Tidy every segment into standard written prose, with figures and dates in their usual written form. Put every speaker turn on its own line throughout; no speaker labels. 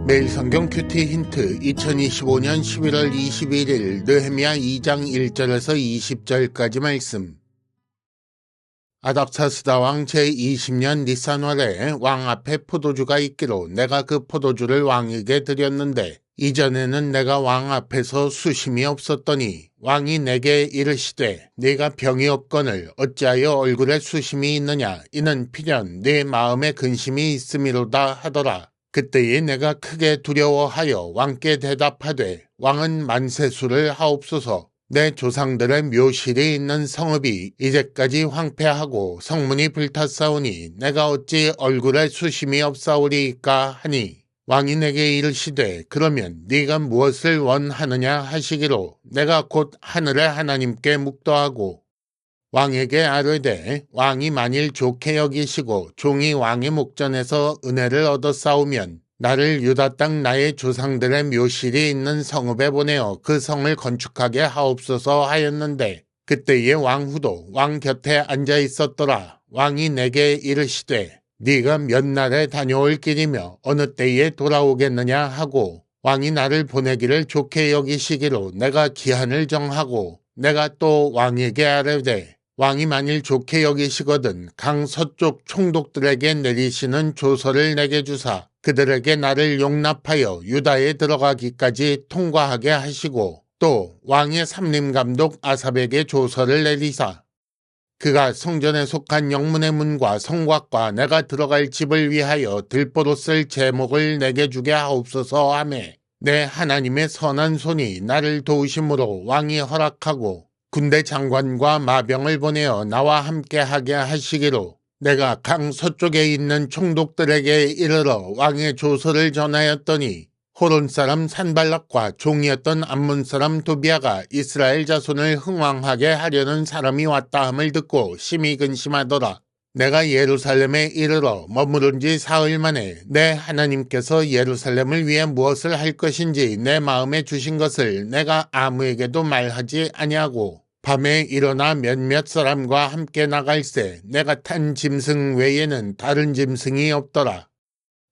매일 성경 큐티 힌트 2025년 11월 21일 느헤미야 2장 1절에서 20절까지 말씀. 아닥사스다 왕 제20년 니산월에 왕 앞에 포도주가 있기로 내가 그 포도주를 왕에게 드렸는데 이전에는 내가 왕 앞에서 수심이 없었더니 왕이 내게 이르시되 네가 병이 없거늘 어찌하여 얼굴에 수심이 있느냐 이는 필연 네 마음에 근심이 있음이로다 하더라. 그때에 내가 크게 두려워하여 왕께 대답하되 왕은 만세수를 하옵소서. 내 조상들의 묘실이 있는 성읍이 이제까지 황폐하고 성문이 불탔사오니 내가 어찌 얼굴에 수심이 없사오리이까 하니 왕이 내게 이르시되 그러면 네가 무엇을 원하느냐 하시기로 내가 곧 하늘의 하나님께 묵도하고 왕에게 아뢰되 왕이 만일 좋게 여기시고 종이 왕의 목전에서 은혜를 얻었사오면 나를 유다 땅 나의 조상들의 묘실이 있는 성읍에 보내어 그 성을 건축하게 하옵소서 하였는데 그때에 왕후도 왕 곁에 앉아 있었더라. 왕이 내게 이르시되 네가 몇 날에 다녀올 길이며 어느 때에 돌아오겠느냐 하고 왕이 나를 보내기를 좋게 여기시기로 내가 기한을 정하고 내가 또 왕에게 아뢰되 왕이 만일 좋게 여기시거든 강 서쪽 총독들에게 내리시는 조서를 내게 주사 그들에게 나를 용납하여 유다에 들어가기까지 통과하게 하시고 또 왕의 삼림감독 아삽에게 조서를 내리사 그가 성전에 속한 영문의 문과 성곽과 내가 들어갈 집을 위하여 들보로 쓸 제목을 내게 주게 하옵소서 하매 내 하나님의 선한 손이 나를 도우심으로 왕이 허락하고 군대 장관과 마병을 보내어 나와 함께하게 하시기로 내가 강 서쪽에 있는 총독들에게 이르러 왕의 조서를 전하였더니 호론 사람 산발락과 종이었던 암몬 사람 도비아가 이스라엘 자손을 흥왕하게 하려는 사람이 왔다 함을 듣고 심히 근심하더라. 내가 예루살렘에 이르러 머무른 지 사흘 만에 내 하나님께서 예루살렘을 위해 무엇을 할 것인지 내 마음에 주신 것을 내가 아무에게도 말하지 아니하고 밤에 일어나 몇몇 사람과 함께 나갈새 내가 탄 짐승 외에는 다른 짐승이 없더라.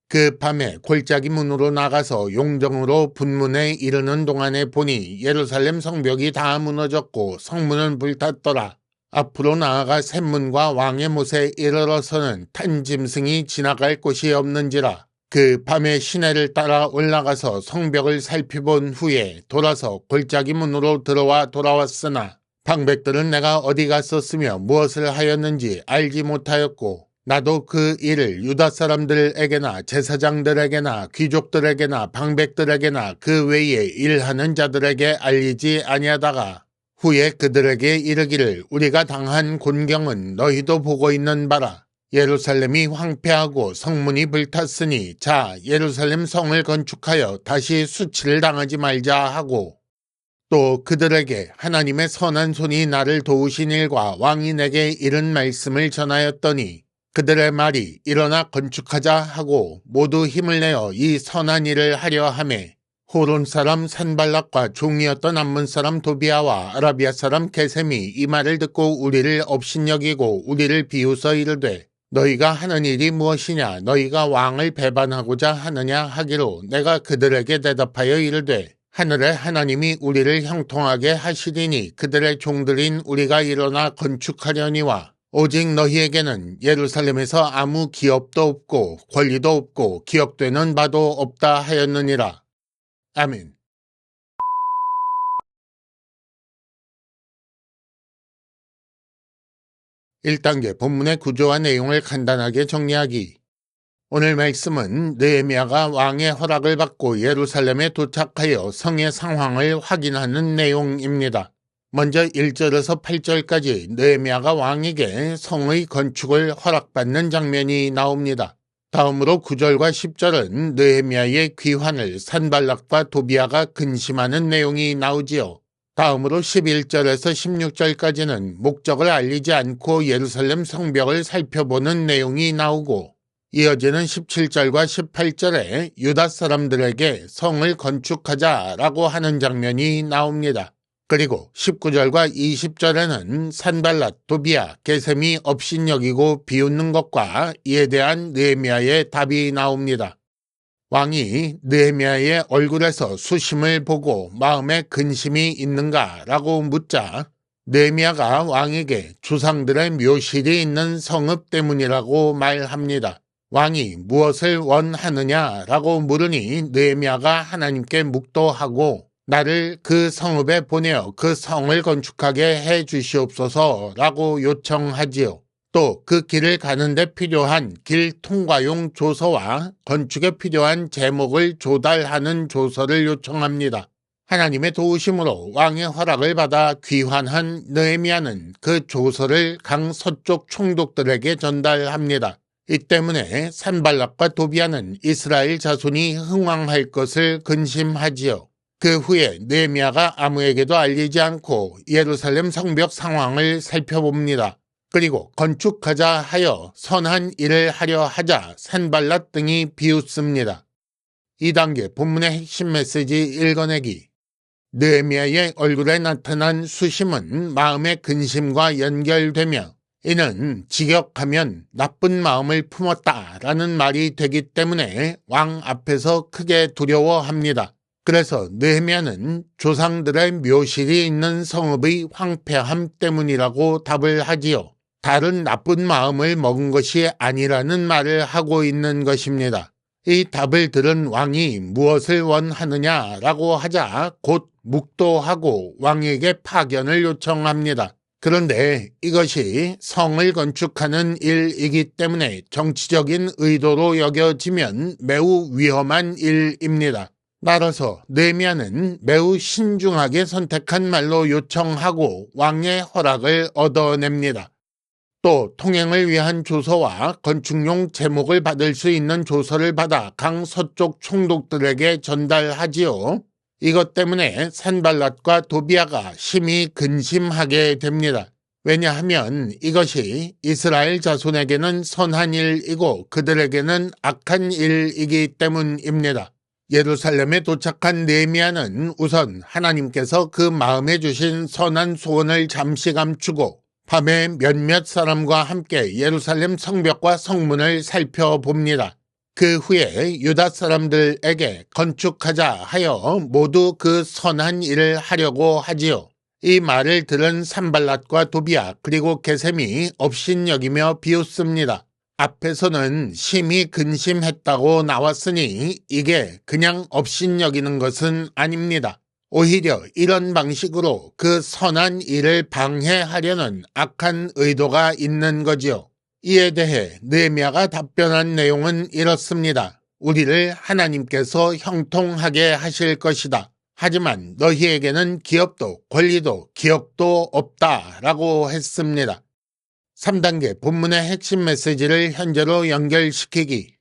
그 밤에 골짜기 문으로 나가서 용정으로 분문에 이르는 동안에 보니 예루살렘 성벽이 다 무너졌고 성문은 불탔더라. 앞으로 나아가 샘문과 왕의 못에 이르러서는 탄 짐승이 지나갈 곳이 없는지라. 그 밤에 시내를 따라 올라가서 성벽을 살펴본 후에 돌아서 골짜기 문으로 들어와 돌아왔으나 방백들은 내가 어디 갔었으며 무엇을 하였는지 알지 못하였고 나도 그 일을 유다 사람들에게나 제사장들에게나 귀족들에게나 방백들에게나 그 외에 일하는 자들에게 알리지 아니하다가 후에 그들에게 이르기를 우리가 당한 곤경은 너희도 보고 있는 바라. 예루살렘이 황폐하고 성문이 불탔으니 자 예루살렘 성을 건축하여 다시 수치를 당하지 말자 하고 또 그들에게 하나님의 선한 손이 나를 도우신 일과 왕이 내게 이른 말씀을 전하였더니 그들의 말이 일어나 건축하자 하고 모두 힘을 내어 이 선한 일을 하려 하매 호론 사람 산발락과 종이었던 암몬 사람 도비아와 아라비아 사람 게셈이 이 말을 듣고 우리를 업신여기고 우리를 비웃어 이르되 너희가 하는 일이 무엇이냐 너희가 왕을 배반하고자 하느냐 하기로 내가 그들에게 대답하여 이르되 하늘의 하나님이 우리를 형통하게 하시리니 그들의 종들인 우리가 일어나 건축하려니와 오직 너희에게는 예루살렘에서 아무 기업도 없고 권리도 없고 기억되는 바도 없다 하였느니라. 아멘. (1단계) 본문의 구조와 내용을 간단하게 정리하기. 오늘 말씀은 느헤미야가 왕의 허락을 받고 예루살렘에 도착하여 성의 상황을 확인하는 내용입니다. 먼저 1절에서 8절까지 느헤미야가 왕에게 성의 건축을 허락받는 장면이 나옵니다. 다음으로 9절과 10절은 느헤미야의 귀환을 산발락과 도비아가 근심하는 내용이 나오지요. 다음으로 11절에서 16절까지는 목적을 알리지 않고 예루살렘 성벽을 살펴보는 내용이 나오고 이어지는 17절과 18절에 유다 사람들에게 성을 건축하자라고 하는 장면이 나옵니다. 그리고 19절과 20절에는 산발랏, 도비아, 게셈이 업신여기고 비웃는 것과 이에 대한 느헤미야의 답이 나옵니다. 왕이 느헤미야의 얼굴에서 수심을 보고 마음에 근심이 있는가라고 묻자 느헤미야가 왕에게 조상들의 묘실이 있는 성읍 때문이라고 말합니다. 왕이 무엇을 원하느냐라고 물으니 느헤미야가 하나님께 묵도하고 나를 그 성읍에 보내어 그 성을 건축하게 해 주시옵소서라고 요청하지요. 또 그 길을 가는데 필요한 길 통과용 조서와 건축에 필요한 제목을 조달하는 조서를 요청합니다. 하나님의 도우심으로 왕의 허락을 받아 귀환한 느헤미야는 그 조서를 강 서쪽 총독들에게 전달합니다. 이 때문에 산발락과 도비아는 이스라엘 자손이 흥왕할 것을 근심하지요. 그 후에 느헤미야가 아무에게도 알리지 않고 예루살렘 성벽 상황을 살펴봅니다. 그리고 건축하자 하여 선한 일을 하려 하자 산발락 등이 비웃습니다. 2단계 본문의 핵심 메시지 읽어내기. 느헤미야의 얼굴에 나타난 수심은 마음의 근심과 연결되며 이는 직역하면 나쁜 마음을 품었다라는 말이 되기 때문에 왕 앞에서 크게 두려워합니다. 그래서 느헤미야는 조상들의 묘실이 있는 성읍의 황폐함 때문이라고 답을 하지요. 다른 나쁜 마음을 먹은 것이 아니라는 말을 하고 있는 것입니다. 이 답을 들은 왕이 무엇을 원하느냐라고 하자 곧 묵도하고 왕에게 파견을 요청합니다. 그런데 이것이 성을 건축하는 일이기 때문에 정치적인 의도로 여겨지면 매우 위험한 일입니다. 따라서 느헤미야는 매우 신중하게 선택한 말로 요청하고 왕의 허락을 얻어냅니다. 또 통행을 위한 조서와 건축용 제목을 받을 수 있는 조서를 받아 강 서쪽 총독들에게 전달하지요. 이것 때문에 산발락과 도비아가 심히 근심하게 됩니다. 왜냐하면 이것이 이스라엘 자손에게는 선한 일이고 그들에게는 악한 일이기 때문입니다. 예루살렘에 도착한 느헤미야는 우선 하나님께서 그 마음에 주신 선한 소원을 잠시 감추고 밤에 몇몇 사람과 함께 예루살렘 성벽과 성문을 살펴봅니다. 그 후에 유다 사람들에게 건축하자 하여 모두 그 선한 일을 하려고 하지요. 이 말을 들은 산발락과 도비아 그리고 게셈이 업신여기며 비웃습니다. 앞에서는 심히 근심했다고 나왔으니 이게 그냥 업신여기는 것은 아닙니다. 오히려 이런 방식으로 그 선한 일을 방해하려는 악한 의도가 있는 거지요. 이에 대해 느헤미야가 답변한 내용은 이렇습니다. 우리를 하나님께서 형통하게 하실 것이다. 하지만 너희에게는 기업도 권리도 기억도 없다라고 했습니다. 3단계 본문의 핵심 메시지를 현재로 연결시키기.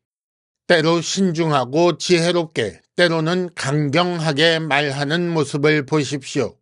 때로 신중하고 지혜롭게 때로는 강경하게 말하는 모습을 보십시오.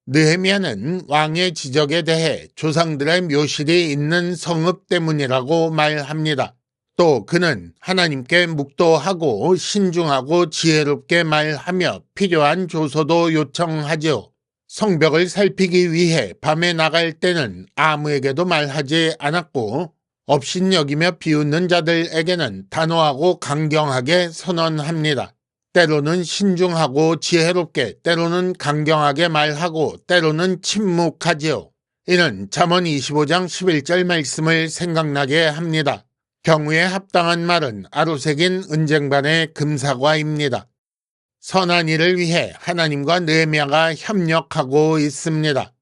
느헤미야는 왕의 지적에 대해 조상들의 묘실이 있는 성읍 때문이라고 말합니다. 또 그는 하나님께 묵도하고 신중하고 지혜롭게 말하며 필요한 조서도 요청하지요. 성벽을 살피기 위해 밤에 나갈 때는 아무에게도 말하지 않았고 업신여기며 비웃는 자들에게는 단호하고 강경하게 선언합니다. 때로는 신중하고 지혜롭게 때로는 강경하게 말하고 때로는 침묵하지요. 이는 잠언 25장 11절 말씀을 생각나게 합니다. 경우에 합당한 말은 아로새긴 은쟁반의 금사과입니다. 선한 일을 위해 하나님과 느헤미야가 협력하고 있습니다.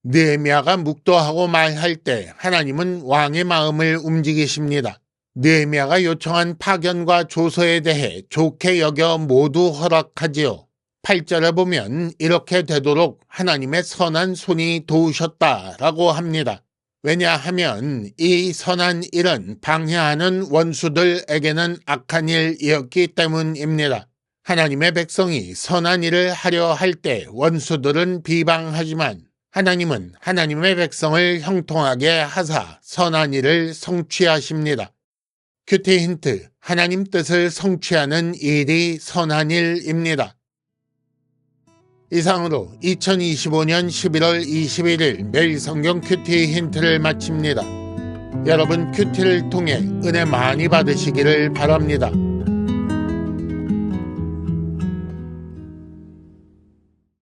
느헤미야가 묵도하고 말할 때 하나님은 왕의 마음을 움직이십니다. 느헤미야가 요청한 파견과 조서에 대해 좋게 여겨 모두 허락하지요. 8절에 보면 이렇게 되도록 하나님의 선한 손이 도우셨다라고 합니다. 왜냐하면 이 선한 일은 방해하는 원수들에게는 악한 일이었기 때문입니다. 하나님의 백성이 선한 일을 하려 할 때 원수들은 비방하지만 하나님은 하나님의 백성을 형통하게 하사 선한 일을 성취하십니다. 큐티 힌트, 하나님 뜻을 성취하는 일이 선한 일입니다. 이상으로 2025년 11월 21일 매일 성경 큐티 힌트를 마칩니다. 여러분 큐티를 통해 은혜 많이 받으시기를 바랍니다.